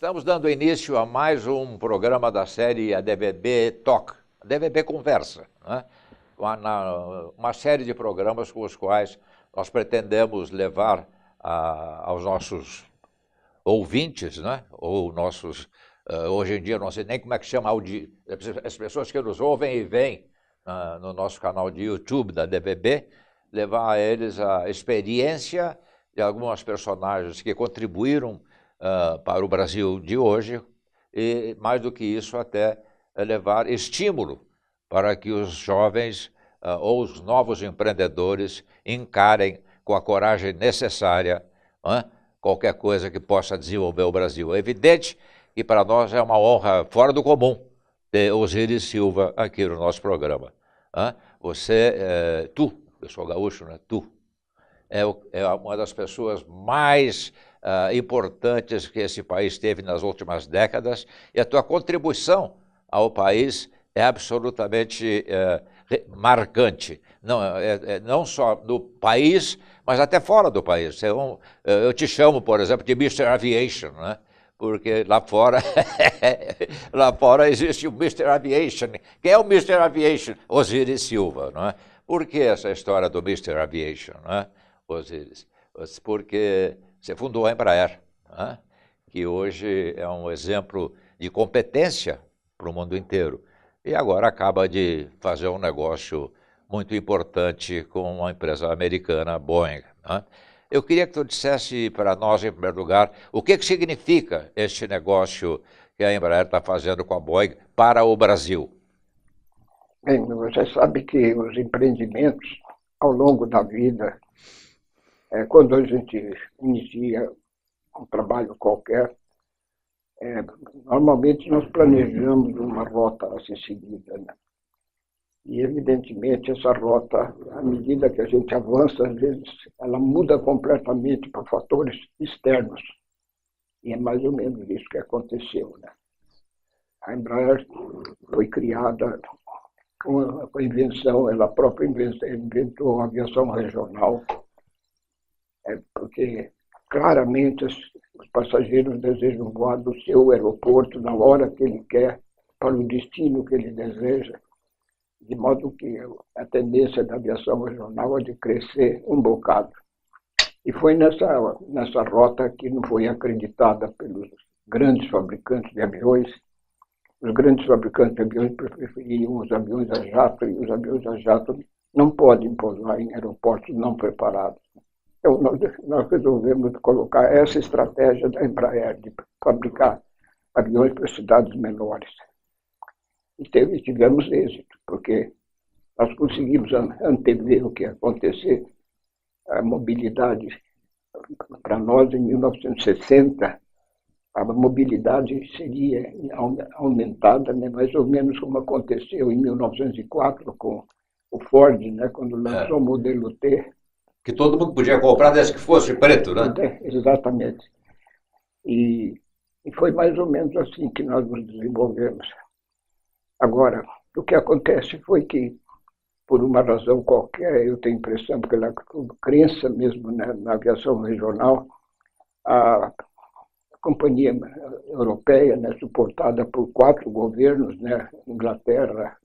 Estamos dando início a mais um programa da série ADVB Talk, ADVB Conversa, né? Uma série de programas com os quais nós pretendemos levar aos nossos ouvintes, né? Ou nossos, hoje em dia não sei nem como é que chama, as pessoas que nos ouvem e veem no nosso canal de YouTube da ADVB, levar a eles a experiência de algumas personagens que contribuíram para o Brasil de hoje e, mais do que isso, até levar estímulo para que os jovens ou os novos empreendedores encarem com a coragem necessária qualquer coisa que possa desenvolver o Brasil. É evidente que para nós é uma honra fora do comum ter Osiris Silva aqui no nosso programa. Eu sou gaúcho, né? Tu é uma das pessoas mais importantes que esse país teve nas últimas décadas, e a tua contribuição ao país é absolutamente marcante, não só no país, mas até fora do país. Eu te chamo, por exemplo, de Mr. Aviation, né? Porque lá fora, existe o Mr. Aviation. Quem é o Mr. Aviation? Osiris Silva, não é? Por que essa história do Mr. Aviation, não é, Osiris? Porque você fundou a Embraer, né? Que hoje é um exemplo de competência para o mundo inteiro. E agora acaba de fazer um negócio muito importante com uma empresa americana, a Boeing, né? Eu queria que tu dissesse para nós, em primeiro lugar, o que significa este negócio que a Embraer está fazendo com a Boeing para o Brasil. Bem, você sabe que os empreendimentos, ao longo da vida, quando a gente inicia um trabalho qualquer, normalmente nós planejamos uma rota a ser seguida, né? E, evidentemente, essa rota, à medida que a gente avança, às vezes, ela muda completamente por fatores externos. E é mais ou menos isso que aconteceu, né? A Embraer foi criada com a invenção, ela própria inventou a aviação regional, porque claramente os passageiros desejam voar do seu aeroporto na hora que ele quer, para o destino que ele deseja, de modo que a tendência da aviação regional é de crescer um bocado. E foi nessa rota que não foi acreditada pelos grandes fabricantes de aviões. Os grandes fabricantes de aviões preferiam os aviões a jato, e os aviões a jato não podem pousar em aeroportos não preparados. Então, nós resolvemos colocar essa estratégia da Embraer de fabricar aviões para cidades menores. E tivemos êxito, porque nós conseguimos antever o que ia acontecer. A mobilidade, para nós, em 1960, a mobilidade seria aumentada, né, mais ou menos como aconteceu em 1904 com o Ford, né, quando lançou o modelo T. Que todo mundo podia comprar desde que fosse preto, né? Exatamente. E foi mais ou menos assim que nós nos desenvolvemos. Agora, o que acontece foi que, por uma razão qualquer, eu tenho a impressão, pela crença mesmo, né, na aviação regional, a companhia europeia, né, suportada por 4 governos, né, Inglaterra,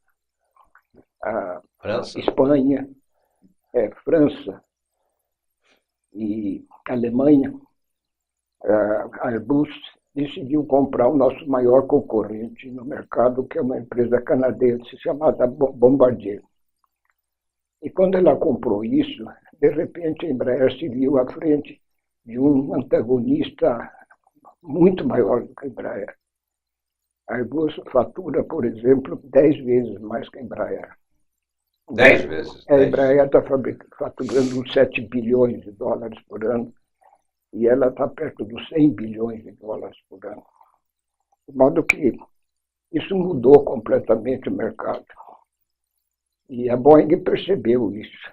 Espanha, França e Alemanha, a Airbus, decidiu comprar o nosso maior concorrente no mercado, que é uma empresa canadense chamada Bombardier. E quando ela comprou isso, de repente a Embraer se viu à frente de um antagonista muito maior do que a Embraer. A Airbus fatura, por exemplo, 10 vezes mais que a Embraer. 10 vezes? A Embraer está faturando uns 7 bilhões de dólares por ano, e ela está perto dos 100 bilhões de dólares por ano. De modo que isso mudou completamente o mercado. E a Boeing percebeu isso.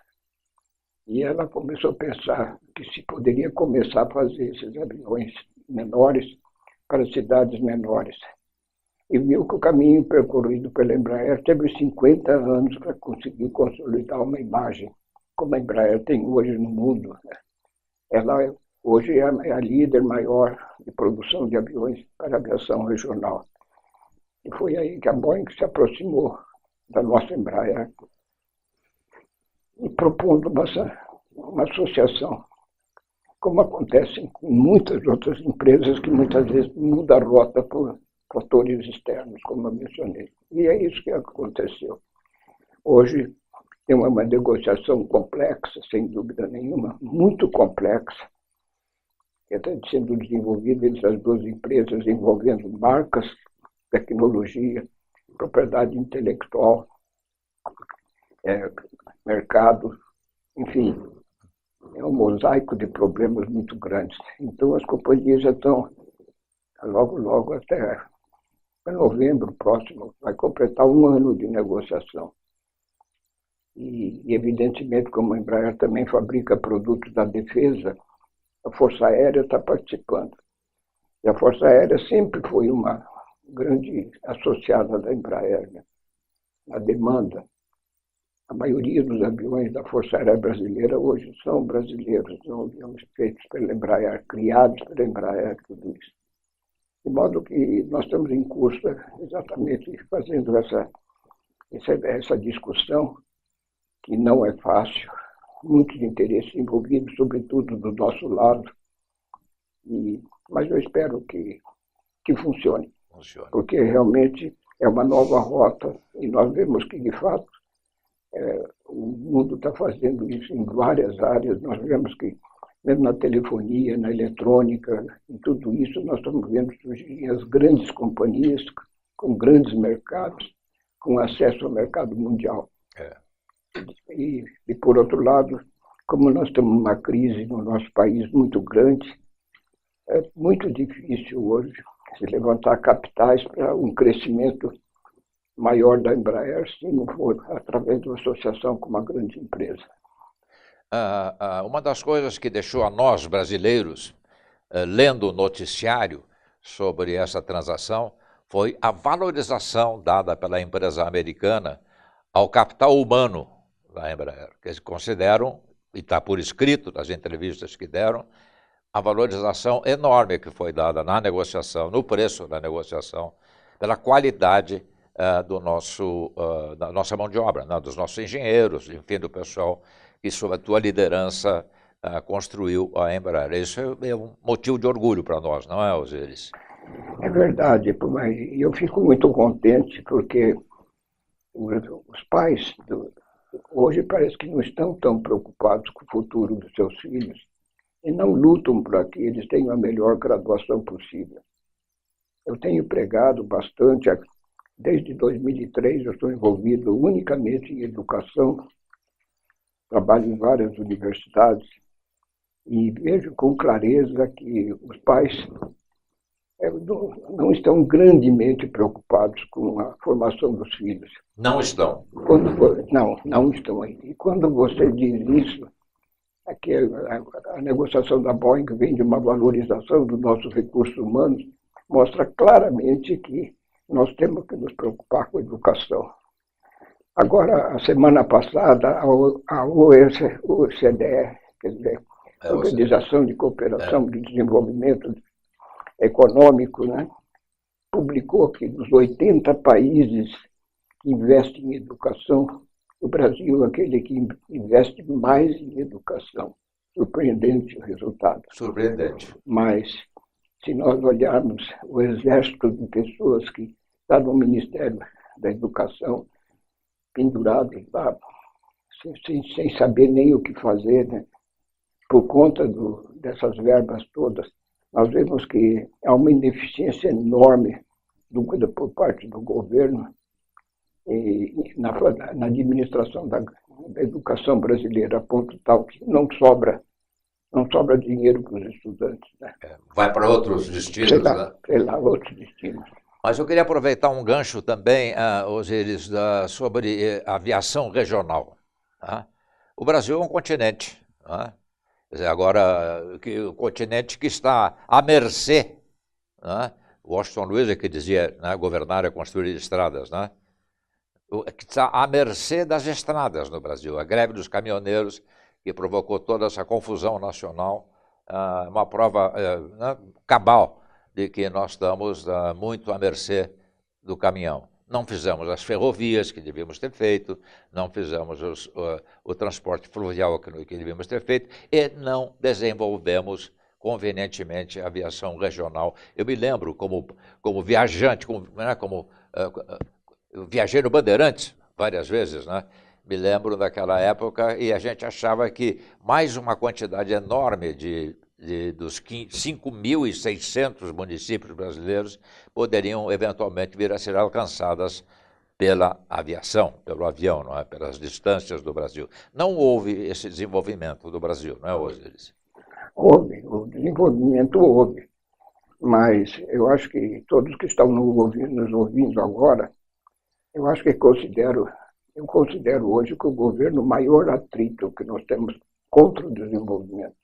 E ela começou a pensar que se poderia começar a fazer esses aviões menores para cidades menores. E viu que o caminho percorrido pela Embraer teve 50 anos para conseguir consolidar uma imagem como a Embraer tem hoje no mundo, né? Ela Hoje é a líder maior de produção de aviões para aviação regional. E foi aí que a Boeing se aproximou da nossa Embraer e propondo uma associação, como acontece com muitas outras empresas que muitas vezes mudam a rota por fatores externos, como eu mencionei. E é isso que aconteceu. Hoje tem uma negociação complexa, sem dúvida nenhuma, muito complexa, que está sendo desenvolvida entre as duas empresas, envolvendo marcas, tecnologia, propriedade intelectual, mercado, enfim, é um mosaico de problemas muito grandes. Então as companhias já estão, logo até novembro próximo, vai completar 1 ano de negociação. E evidentemente, como a Embraer também fabrica produtos da defesa, a Força Aérea está participando. E a Força Aérea sempre foi uma grande associada da Embraer, né? Na demanda. A maioria dos aviões da Força Aérea Brasileira hoje são brasileiros, são aviões feitos pela Embraer, criados pela Embraer, tudo isso. De modo que nós estamos em curso exatamente fazendo essa discussão, que não é fácil, muitos interesses envolvidos, sobretudo do nosso lado, mas eu espero que funcione, porque realmente é uma nova rota e nós vemos que, de fato, o mundo está fazendo isso em várias áreas. Nós vemos que, mesmo na telefonia, na eletrônica, em tudo isso, nós estamos vendo surgir as grandes companhias com grandes mercados, com acesso ao mercado mundial. E, por outro lado, como nós temos uma crise no nosso país muito grande, é muito difícil hoje se levantar capitais para um crescimento maior da Embraer, se não for através de uma associação com uma grande empresa. Uma das coisas que deixou a nós, brasileiros, lendo o noticiário sobre essa transação, foi a valorização dada pela empresa americana ao capital humano da Embraer, que eles consideram, e está por escrito nas entrevistas que deram, a valorização enorme que foi dada na negociação, no preço da negociação, pela qualidade da nossa mão de obra, né, dos nossos engenheiros, enfim, do pessoal que, sob a tua liderança, construiu a Embraer. Isso é um motivo de orgulho para nós, não é, Osiris? É verdade, e eu fico muito contente porque os pais hoje parece que não estão tão preocupados com o futuro dos seus filhos e não lutam para que eles tenham a melhor graduação possível. Eu tenho pregado bastante, desde 2003 eu estou envolvido unicamente em educação, trabalho em várias universidades e vejo com clareza que os pais não estão grandemente preocupados com a formação dos filhos. Não estão? Não estão. E quando você diz isso, é que a negociação da Boeing vem de uma valorização dos nossos recursos humanos, mostra claramente que nós temos que nos preocupar com a educação. Agora, a semana passada, a OECD, quer dizer, a Organização de Cooperação e Desenvolvimento Econômico, né, publicou que dos 80 países que investem em educação, o Brasil é aquele que investe mais em educação. Surpreendente o resultado. Surpreendente. Mas, se nós olharmos o exército de pessoas que está no Ministério da Educação, pendurados lá, sem saber nem o que fazer, né, por conta dessas verbas todas, nós vemos que há uma ineficiência enorme por parte do governo e na administração da educação brasileira, a ponto tal que não sobra dinheiro para os estudantes. Né? Vai para outros destinos, sei lá, outros destinos. Mas eu queria aproveitar um gancho também, Osiris, sobre aviação regional. Tá? O Brasil é um continente, tá? Quer dizer, agora, o continente que está à mercê, né? Washington Luiz é que dizia, né, governar é construir estradas, né? Que está à mercê das estradas no Brasil. A greve dos caminhoneiros, que provocou toda essa confusão nacional, uma prova né, cabal de que nós estamos muito à mercê do caminhão. Não fizemos as ferrovias que devíamos ter feito, não fizemos o transporte fluvial que devíamos ter feito e não desenvolvemos convenientemente a aviação regional. Eu me lembro como viajante, eu viajei no Bandeirantes várias vezes, né? Me lembro daquela época e a gente achava que mais uma quantidade enorme dos 5.600 municípios brasileiros poderiam eventualmente vir a ser alcançadas pela aviação, pelo avião, não é? Pelas distâncias do Brasil. Não houve esse desenvolvimento do Brasil, não é, Osíris? Houve, o desenvolvimento houve, mas eu acho que todos que estão nos ouvindo agora, eu acho que eu considero hoje que o governo maior atrito que nós temos contra o desenvolvimento.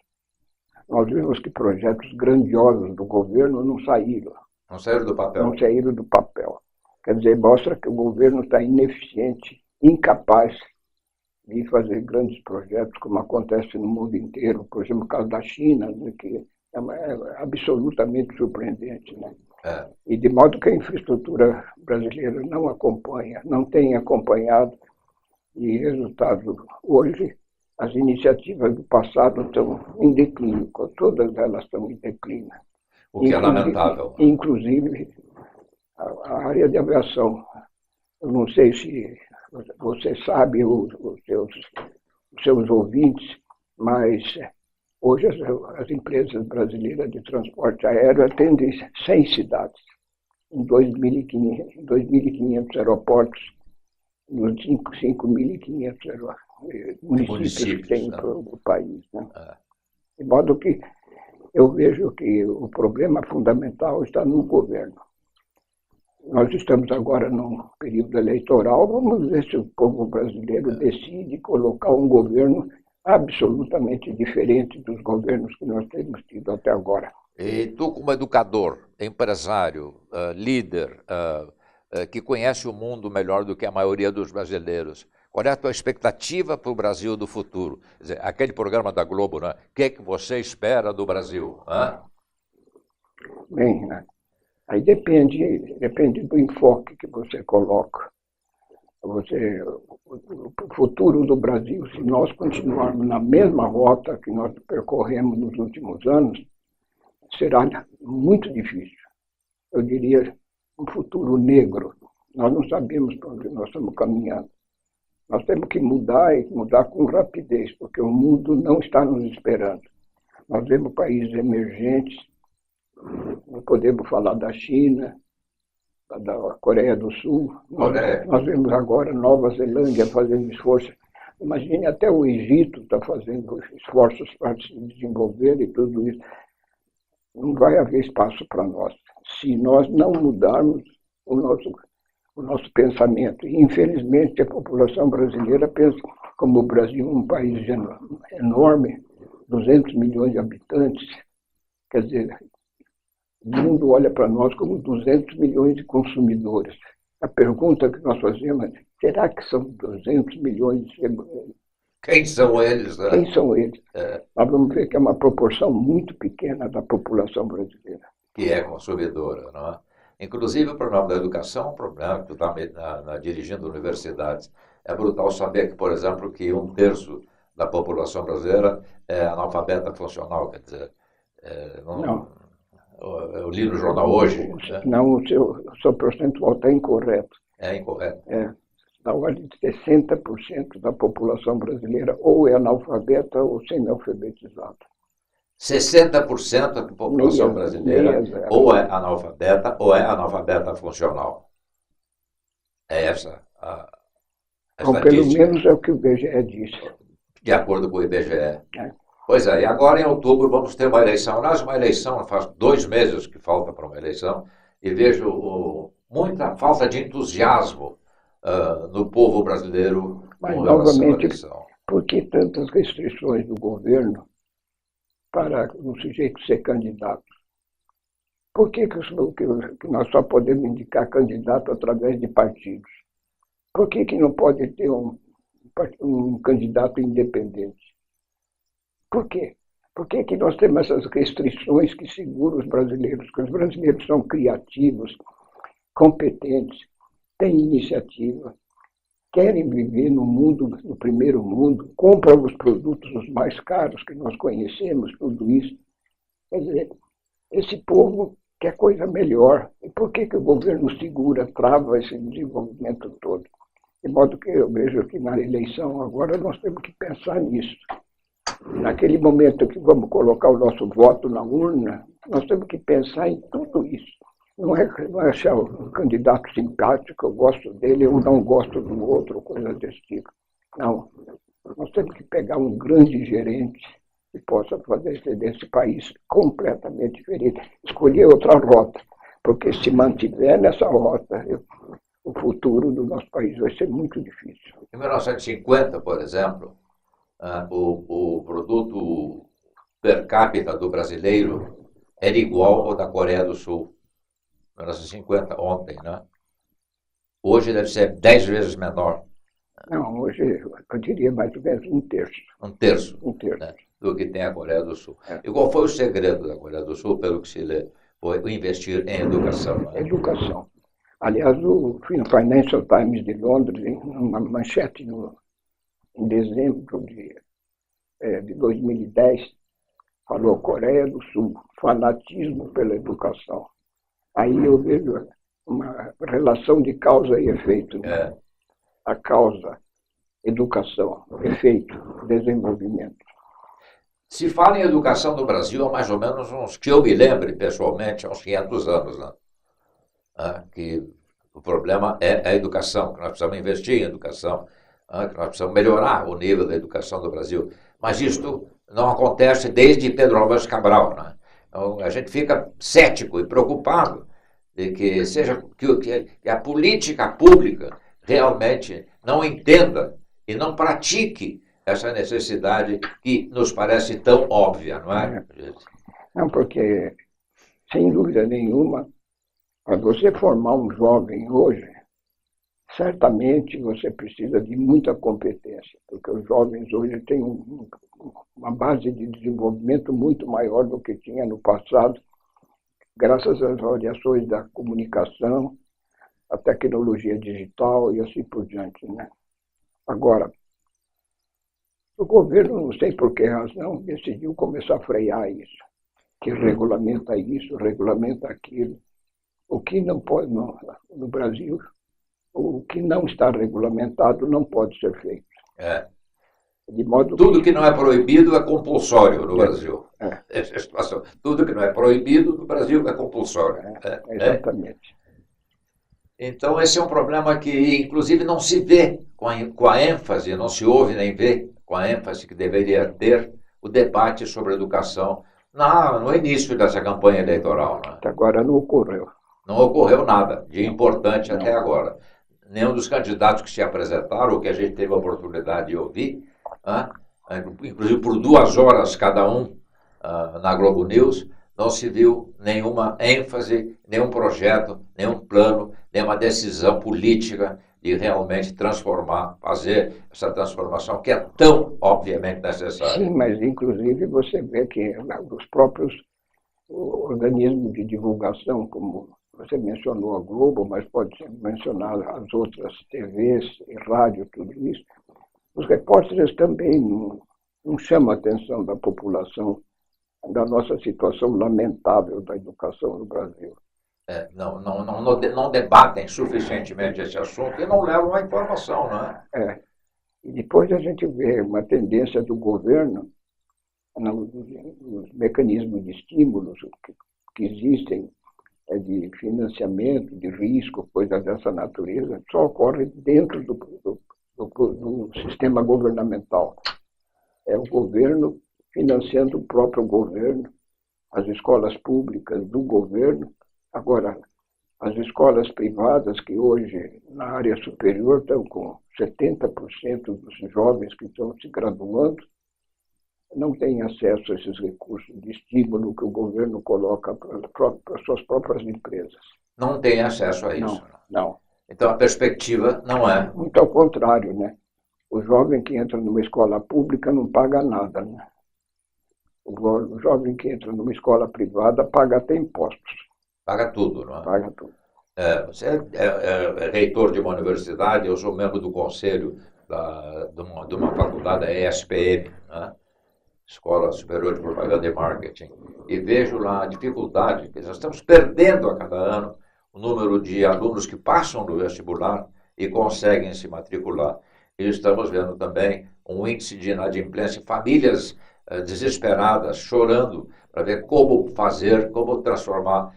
Nós vimos que projetos grandiosos do governo não saíram. Não saíram do papel. Não saíram do papel. Quer dizer, mostra que o governo está ineficiente, incapaz de fazer grandes projetos, como acontece no mundo inteiro. Por exemplo, o caso da China, né, que é absolutamente surpreendente. Né? É. E de modo que a infraestrutura brasileira não acompanha, não tem acompanhado, e resultado, hoje, as iniciativas do passado estão em declínio, todas elas estão em declínio. O que é lamentável. Inclusive, a área de aviação. Eu não sei se você sabe, os seus ouvintes, mas hoje as empresas brasileiras de transporte aéreo atendem 100 cidades, em 2.500 aeroportos, nos 5.500 municípios que tem no país. Né? De modo que eu vejo que o problema fundamental está no governo. Nós estamos agora num período eleitoral, vamos ver se o povo brasileiro decide colocar um governo absolutamente diferente dos governos que nós temos tido até agora. E tu, como educador, empresário, líder, que conhece o mundo melhor do que a maioria dos brasileiros, qual é a tua expectativa para o Brasil do futuro? Quer dizer, aquele programa da Globo, né? O que é que você espera do Brasil? Bem, aí depende do enfoque que você coloca. O futuro do Brasil, se nós continuarmos na mesma rota que nós percorremos nos últimos anos, será muito difícil. Eu diria um futuro negro. Nós não sabemos para onde nós estamos caminhando. Nós temos que mudar e mudar com rapidez, porque o mundo não está nos esperando. Nós vemos países emergentes, nós podemos falar da China, da Coreia do Sul. Nós vemos agora Nova Zelândia fazendo esforço. Imagine, até o Egito está fazendo esforços para se desenvolver e tudo isso. Não vai haver espaço para nós, se nós não mudarmos o nosso pensamento. E, infelizmente, a população brasileira pensa, como o Brasil é um país enorme, 200 milhões de habitantes, quer dizer, o mundo olha para nós como 200 milhões de consumidores. A pergunta que nós fazemos é, será que são 200 milhões de... Quem são eles? Né? Quem são eles? Nós vamos ver que é uma proporção muito pequena da população brasileira. Que é consumidora, não é? Inclusive, o problema da educação, o problema que tu está dirigindo universidades. É brutal saber que, por exemplo, que 1/3 da população brasileira é analfabeta funcional, quer dizer... Não. Eu li no jornal hoje. Não, o seu percentual está incorreto. É incorreto? Na ordem de 60% da população brasileira ou é analfabeta ou semi-alfabetizada. 60% da população brasileira ou é analfabeta funcional. É essa a então, pelo menos é o que o IBGE diz. De acordo com o IBGE. Pois é, e agora em outubro vamos ter uma eleição. Aliás, uma eleição, faz 2 meses que falta para uma eleição, e vejo muita falta de entusiasmo no povo brasileiro com relação à eleição. Por que tantas restrições do governo para um sujeito ser candidato? Por que nós só podemos indicar candidato através de partidos? Por que não pode ter um candidato independente? Por quê? Por que que nós temos essas restrições que seguram os brasileiros? Porque os brasileiros são criativos, competentes, têm iniciativa, querem viver no mundo, no primeiro mundo, compram os produtos os mais caros que nós conhecemos, tudo isso. Quer dizer, esse povo quer coisa melhor. E por que que o governo segura, trava esse desenvolvimento todo? De modo que eu vejo que na eleição agora nós temos que pensar nisso. Naquele momento que vamos colocar o nosso voto na urna, nós temos que pensar em tudo isso. Não é achar um candidato simpático, eu gosto dele, ou não gosto do outro, coisa desse tipo. Não. Nós temos que pegar um grande gerente que possa fazer desse país completamente diferente. Escolher outra rota, porque se mantiver nessa rota, o futuro do nosso país vai ser muito difícil. Em 1950, por exemplo, o produto per capita do brasileiro era igual ao da Coreia do Sul. 1950, ontem, né? Hoje deve ser 10 vezes menor. Não, hoje eu diria mais ou menos um terço. Um terço, Um terço. né, do que tem a Coreia do Sul. É. E qual foi o segredo da Coreia do Sul, pelo que se lê? Foi investir em educação. Né? Educação. Aliás, o Financial Times de Londres, em uma manchete em dezembro de 2010, falou Coreia do Sul, fanatismo pela educação. Aí eu vejo uma relação de causa e efeito. Né? É. A causa, educação, efeito, desenvolvimento. Se fala em educação no Brasil há mais ou menos uns, que eu me lembre pessoalmente, há uns 500 anos, né? Que o problema é a educação, que nós precisamos investir em educação, que nós precisamos melhorar o nível da educação do Brasil. Mas isto não acontece desde Pedro Álvares Cabral. Né? Então, a gente fica cético e preocupado de que que a política pública realmente não entenda e não pratique essa necessidade que nos parece tão óbvia, não é? Não, porque, sem dúvida nenhuma, para você formar um jovem hoje, certamente você precisa de muita competência, porque os jovens hoje têm uma base de desenvolvimento muito maior do que tinha no passado, graças às variações da comunicação, a tecnologia digital e assim por diante. Né? Agora, o governo, não sei por que razão, decidiu começar a frear isso, que regulamenta isso, regulamenta aquilo. O que não pode, no Brasil, o que não está regulamentado não pode ser feito. É. De modo Tudo que não é proibido é compulsório no Brasil. É. Essa é a situação. Tudo que não é proibido no Brasil é compulsório. Exatamente. Então, esse é um problema que, inclusive, não se vê com a ênfase, não se ouve nem vê com a ênfase que deveria ter o debate sobre educação no início dessa campanha eleitoral. Né? Até agora não ocorreu. Não ocorreu nada de importante Não. até agora. Nenhum dos candidatos que se apresentaram, ou que a gente teve a oportunidade de ouvir, inclusive por 2 horas cada um na Globo News, não se viu nenhuma ênfase, nenhum projeto, nenhum plano, nenhuma decisão política de realmente fazer essa transformação que é tão obviamente necessária. Sim, mas inclusive você vê que os próprios organismos de divulgação, como você mencionou a Globo, mas pode ser mencionado as outras TVs e rádio, tudo isso, os repórteres também não chamam a atenção da população da nossa situação lamentável da educação no Brasil. Não debatem suficientemente esse assunto e não levam a informação, não é? E depois a gente vê uma tendência do governo, nos mecanismos de estímulos que existem, de financiamento, de risco, coisas dessa natureza, só ocorre dentro do sistema governamental. É o governo financiando o próprio governo, as escolas públicas do governo. Agora, as escolas privadas, que hoje, na área superior, estão com 70% dos jovens que estão se graduando, não têm acesso a esses recursos de estímulo que o governo coloca para as suas próprias empresas. Não tem acesso a isso. Não. Então, a perspectiva não é. Muito ao contrário, né? O jovem que entra numa escola pública não paga nada, né? O jovem que entra numa escola privada paga até impostos. Paga tudo, não é? Paga tudo. Você é reitor de uma universidade, eu sou membro do conselho de uma faculdade, a ESPM, né? Escola Superior de Propaganda e Marketing, e vejo lá a dificuldade, que nós estamos perdendo a cada ano o número de alunos que passam no vestibular e conseguem se matricular. E estamos vendo também um índice de inadimplência, famílias desesperadas, chorando, para ver como fazer, como transformar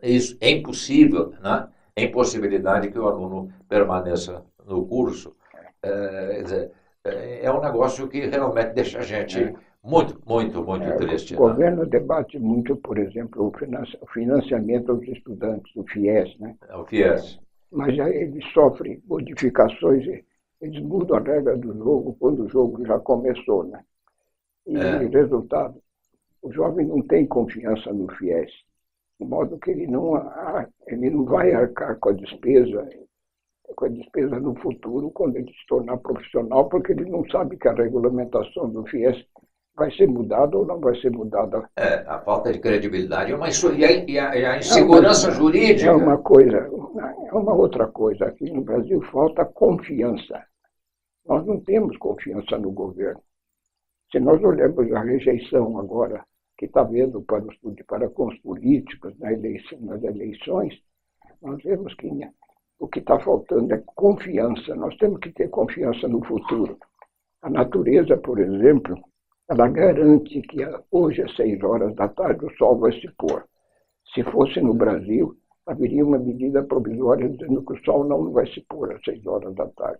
isso. É impossível, né? É impossibilidade que o aluno permaneça no curso. Quer dizer, é um negócio que realmente deixa a gente muito triste. O governo debate muito, por exemplo, o financiamento aos estudantes, o FIES, né? O FIES. Mas aí ele sofre modificações, eles mudam a regra do jogo quando o jogo já começou, né? E resultado, o jovem não tem confiança no FIES, de modo que ele não vai arcar com a despesa no futuro quando ele se tornar profissional, porque ele não sabe que a regulamentação do FIES vai ser mudada ou não vai ser mudada. A falta de credibilidade e a insegurança jurídica. É uma outra coisa. Aqui no Brasil falta confiança. Nós não temos confiança no governo. Se nós olharmos a rejeição agora que está havendo com os políticos nas eleições, nós vemos que o que está faltando é confiança. Nós temos que ter confiança no futuro. A natureza, por exemplo, ela garante que hoje, às 6 horas da tarde, o sol vai se pôr. Se fosse no Brasil, haveria uma medida provisória dizendo que o sol não vai se pôr às 6 horas da tarde.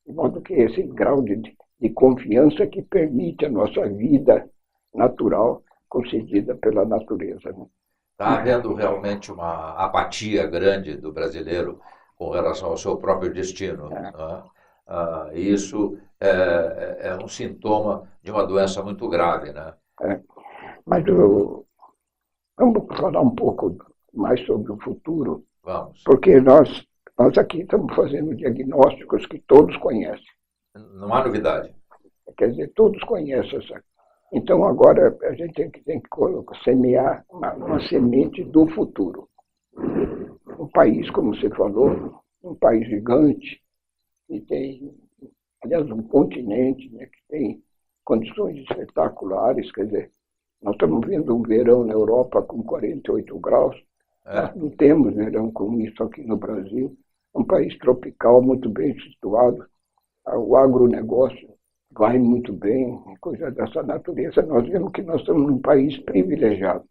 De modo que esse grau de confiança que permite a nossa vida natural concedida pela natureza. Né? Está havendo realmente uma apatia grande do brasileiro com relação ao seu próprio destino. Né? Isso é um sintoma de uma doença muito grave. Né? Mas vamos falar um pouco mais sobre o futuro. Vamos. Porque nós aqui estamos fazendo diagnósticos que todos conhecem. Não há novidade. Quer dizer, todos conhecem essa. Então, agora, a gente tem que semear uma semente do futuro. Um país, como você falou, um país gigante, que tem, aliás, um continente, né, que tem condições espetaculares. Quer dizer, nós estamos vendo um verão na Europa com 48 graus. Nós não temos verão como isso aqui no Brasil. Um país tropical, muito bem situado. O agronegócio vai muito bem, coisa dessa natureza. Nós vemos que nós estamos num país privilegiado.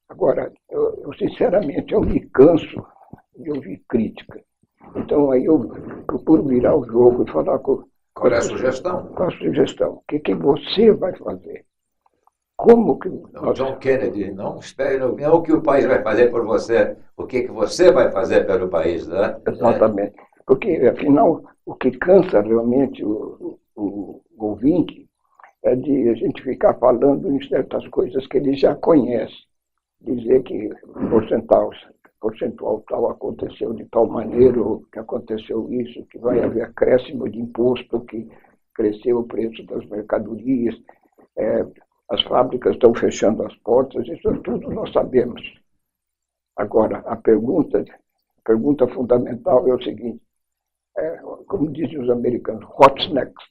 Agora, eu sinceramente, eu me canso de ouvir crítica. Então, aí eu procuro virar o jogo e falar Qual é a sugestão? Qual a sugestão? O que você vai fazer? Como que... John Kennedy, não espere não o que o país vai fazer por você, o que você vai fazer pelo país, né? Exatamente. Porque, afinal, o que cansa realmente o ouvinte é de a gente ficar falando em certas coisas que ele já conhece. Dizer que percentual tal aconteceu de tal maneira, que aconteceu isso, que vai haver acréscimo de imposto, que cresceu o preço das mercadorias, as fábricas estão fechando as portas, isso tudo nós sabemos. Agora, a pergunta fundamental é o seguinte, como dizem os americanos, what's next?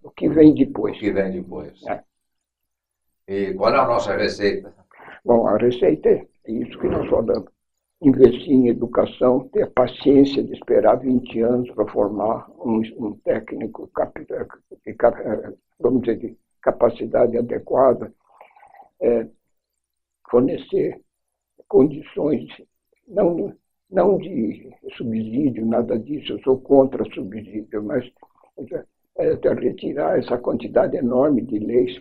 O que vem depois? O que vem depois. E qual é a nossa receita? Bom, a receita é isso que nós falamos. Investir em educação, ter paciência de esperar 20 anos para formar um técnico, vamos dizer, de capacidade adequada, fornecer condições, não de subsídio, nada disso, eu sou contra subsídio, mas retirar essa quantidade enorme de leis.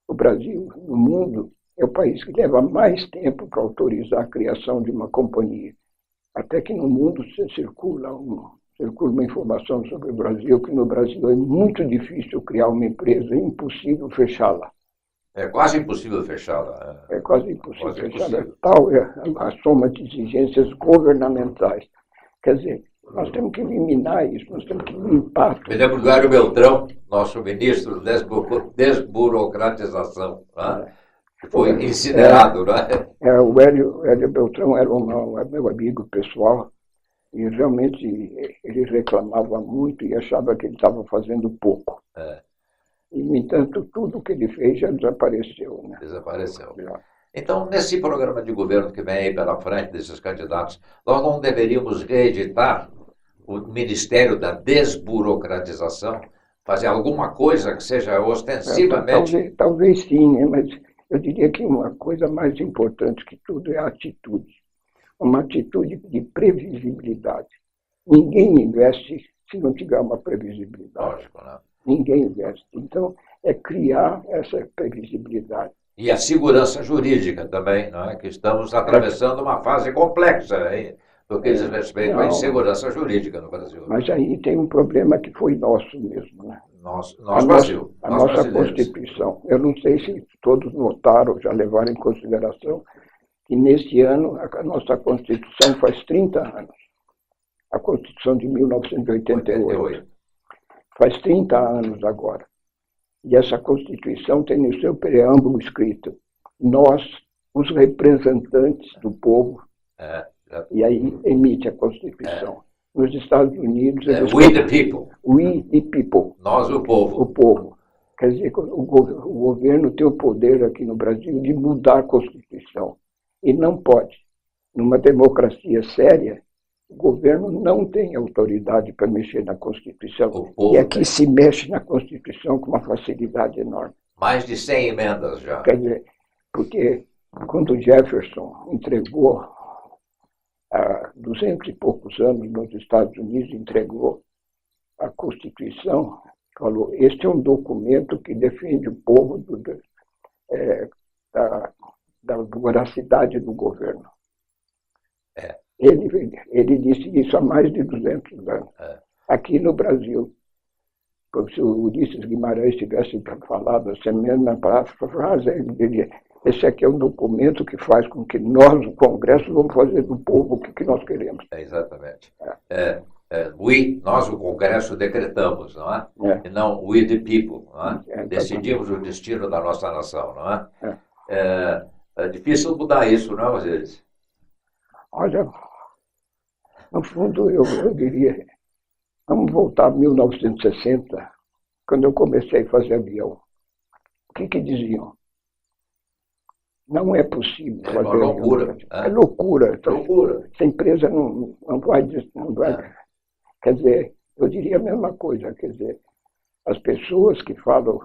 O Brasil, no mundo, é o país que leva mais tempo para autorizar a criação de uma companhia. Até que no mundo circula uma informação sobre o Brasil, que no Brasil é muito difícil criar uma empresa, é impossível fechá-la. É quase impossível fechá-la. É quase impossível fechá-la. Tal é a soma de exigências governamentais. Quer dizer, nós temos que eliminar isso, nós temos que limpar. Me lembro do Hélio Beltrão, nosso ministro desburocratização, né? Que foi incinerado, né? O Hélio Beltrão era meu amigo pessoal e realmente ele reclamava muito e achava que ele estava fazendo pouco. E, no entanto, tudo que ele fez já desapareceu, né? Desapareceu. Então, nesse programa de governo que vem aí pela frente desses candidatos, nós não deveríamos reeditar o Ministério da Desburocratização, fazer alguma coisa que seja ostensivamente... Talvez sim, né? Mas eu diria que uma coisa mais importante que tudo é a atitude. Uma atitude de previsibilidade. Ninguém investe se não tiver uma previsibilidade. Lógico, né? Ninguém investe. Então, é criar essa previsibilidade. E a segurança jurídica também, não é? Que estamos atravessando uma fase complexa, hein? Do que diz respeito à insegurança jurídica no Brasil. Mas aí tem um problema que foi nosso mesmo, né? Nós Brasil. A nossa Constituição. Eu não sei se todos notaram, já levaram em consideração, que neste ano a nossa Constituição faz 30 anos. A Constituição de 1988. Faz 30 anos agora. E essa Constituição tem no seu preâmbulo escrito: nós, os representantes do povo, e aí emite a Constituição. Nos Estados Unidos... we the people. We the people. Nós, o povo. O povo. Quer dizer, o governo tem o poder aqui no Brasil de mudar a Constituição. E não pode. Numa democracia séria, o governo não tem autoridade para mexer na Constituição. E aqui se mexe na Constituição com uma facilidade enorme. Mais de 100 emendas já. Quer dizer, porque quando Jefferson entregou, há 200 e poucos anos, nos Estados Unidos, entregou a Constituição, falou: este é um documento que defende o povo da voracidade do governo. Ele disse isso há mais de 200 anos. Aqui no Brasil, como se o Ulisses Guimarães tivesse falado essa mesma frase, ele diria: esse aqui é um documento que faz com que nós, o Congresso, vamos fazer do povo o que nós queremos. Exatamente. Nós, o Congresso, decretamos, não é? E não we the people, não é? Decidimos o destino da nossa nação, não é? É difícil mudar isso, não é, Osiris? Olha, no fundo, eu diria, vamos voltar a 1960, quando eu comecei a fazer avião. O que diziam? Não é possível fazer uma loucura. É loucura. Essa empresa não vai. Quer dizer, eu diria a mesma coisa. Quer dizer, as pessoas que falam: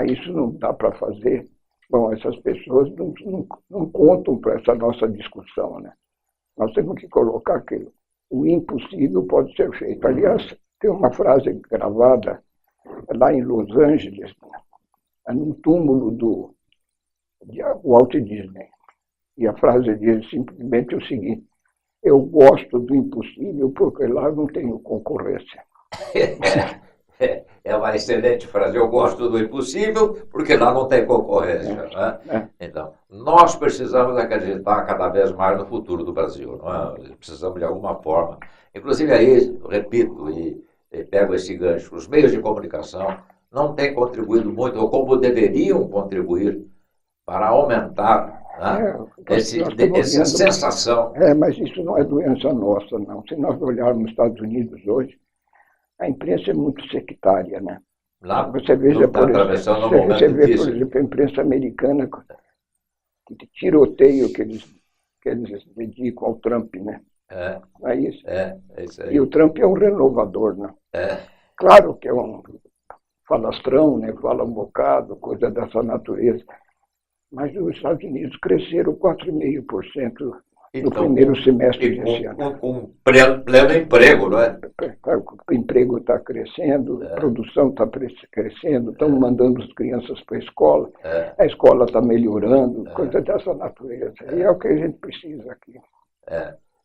isso não dá para fazer, bom, essas pessoas não contam para essa nossa discussão, né? Nós temos que colocar que o impossível pode ser feito. Aliás, tem uma frase gravada lá em Los Angeles, no túmulo do Walt Disney. E a frase diz simplesmente o seguinte: eu gosto do impossível porque lá não tenho concorrência. É uma excelente frase. Eu gosto do impossível porque lá não tem concorrência. Né? Então, nós precisamos acreditar cada vez mais no futuro do Brasil. Não é? Precisamos de alguma forma. Inclusive aí, repito e pego esse gancho, os meios de comunicação não têm contribuído muito, ou como deveriam contribuir, para aumentar essa sensação. Mas isso não é doença nossa, não. Se nós olharmos nos Estados Unidos hoje, a imprensa é muito sectária, né? Lá você veja, por exemplo, a imprensa americana, que tiroteio que eles dedicam ao Trump, né? Não é isso? É isso aí. E o Trump é um renovador, né? Claro que é um falastrão, né? Fala um bocado, coisa dessa natureza. Mas os Estados Unidos cresceram 4,5% no primeiro semestre desse ano. Com pleno emprego, não é? O emprego está crescendo, a produção está crescendo, estão mandando as crianças para a escola escola está melhorando, coisa dessa natureza. E é o que a gente precisa aqui.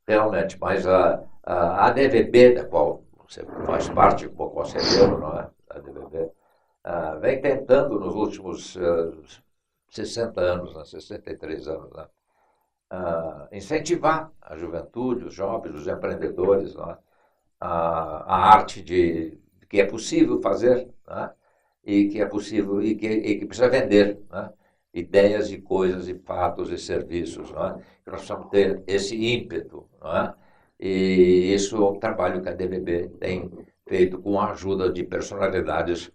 Realmente, mas a ADVB, da qual você faz parte como conselheiro, não é? A ADVB, vem tentando nos últimos 60 anos, 63 anos, né? Incentivar a juventude, os jovens, os empreendedores, não é? A arte que é possível fazer, né? E que é possível e que precisa vender, né? Ideias e coisas e fatos e serviços, né? Que nós precisamos ter esse ímpeto, né? E isso é um trabalho que a DBB tem feito com a ajuda de personalidades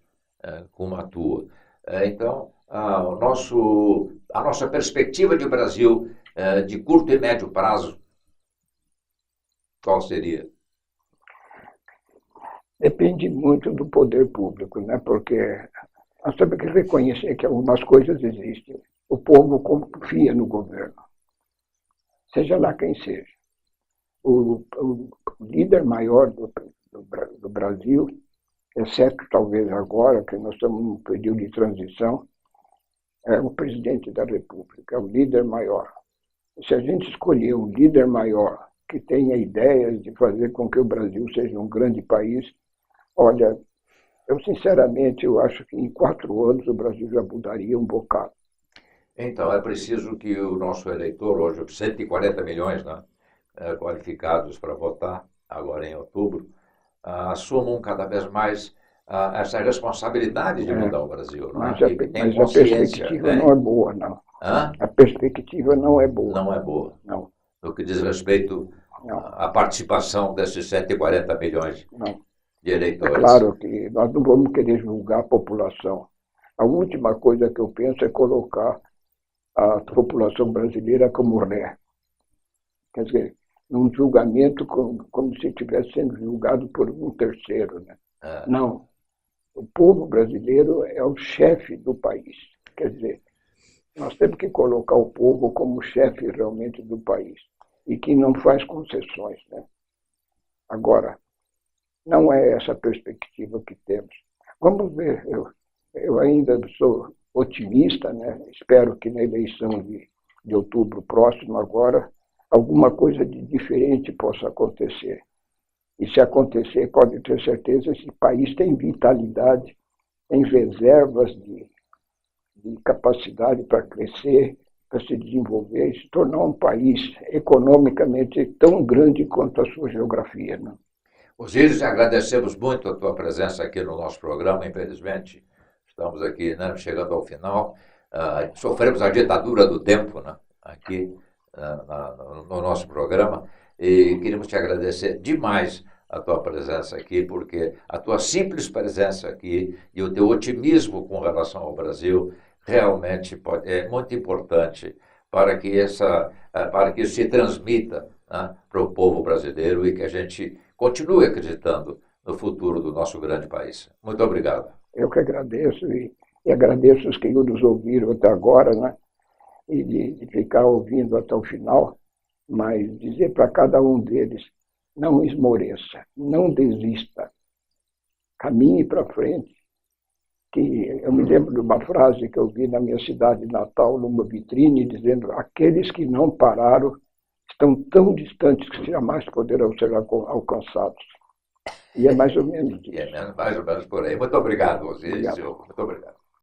como a tua. Então, a nossa perspectiva de Brasil de curto e médio prazo, qual seria? Depende muito do poder público, né? Porque nós temos que reconhecer que algumas coisas existem. O povo confia no governo, seja lá quem seja. O líder maior do Brasil, exceto talvez agora, que nós estamos num período de transição, é o presidente da República, é o líder maior. Se a gente escolher um líder maior que tenha ideias de fazer com que o Brasil seja um grande país, olha, eu sinceramente eu acho que em 4 anos o Brasil já mudaria um bocado. Então, é preciso que o nosso eleitor, hoje 140 milhões, né, qualificados para votar, agora em outubro, assumam cada vez mais essa responsabilidade de mudar o Brasil. Não é? Mas a perspectiva não é boa, não. Hã? A perspectiva não é boa. Não é boa. Não. No que diz respeito à participação desses 140 milhões Não. de eleitores. É claro que nós não vamos querer julgar a população. A última coisa que eu penso é colocar a população brasileira como ré. Quer dizer, num julgamento como se estivesse sendo julgado por um terceiro. Né? Não. O povo brasileiro é o chefe do país. Quer dizer, nós temos que colocar o povo como chefe realmente do país e que não faz concessões. Né? Agora, não é essa a perspectiva que temos. Vamos ver, eu ainda sou otimista, né? Espero que na eleição de outubro próximo agora, alguma coisa de diferente possa acontecer. E se acontecer, pode ter certeza, esse país tem vitalidade, tem reservas de capacidade para crescer, para se desenvolver e se tornar um país economicamente tão grande quanto a sua geografia. Né? Osíris, agradecemos muito a tua presença aqui no nosso programa, infelizmente. Estamos aqui, né, chegando ao final. Sofremos a ditadura do tempo, né, aqui no nosso programa e queríamos te agradecer demais a tua presença aqui, porque a tua simples presença aqui e o teu otimismo com relação ao Brasil realmente é muito importante para que isso se transmita, né, para o povo brasileiro e que a gente continue acreditando no futuro do nosso grande país. Muito obrigado. Eu que agradeço e agradeço os que nos ouviram até agora, né? E de ficar ouvindo até o final, mas dizer para cada um deles, não esmoreça, não desista, caminhe para frente. Que eu me lembro de uma frase que eu vi na minha cidade natal, numa vitrine, dizendo: aqueles que não pararam estão tão distantes que jamais poderão ser alcançados. E é mais ou menos isso. É mais ou menos por aí. Muito obrigado, Osíris. Muito obrigado.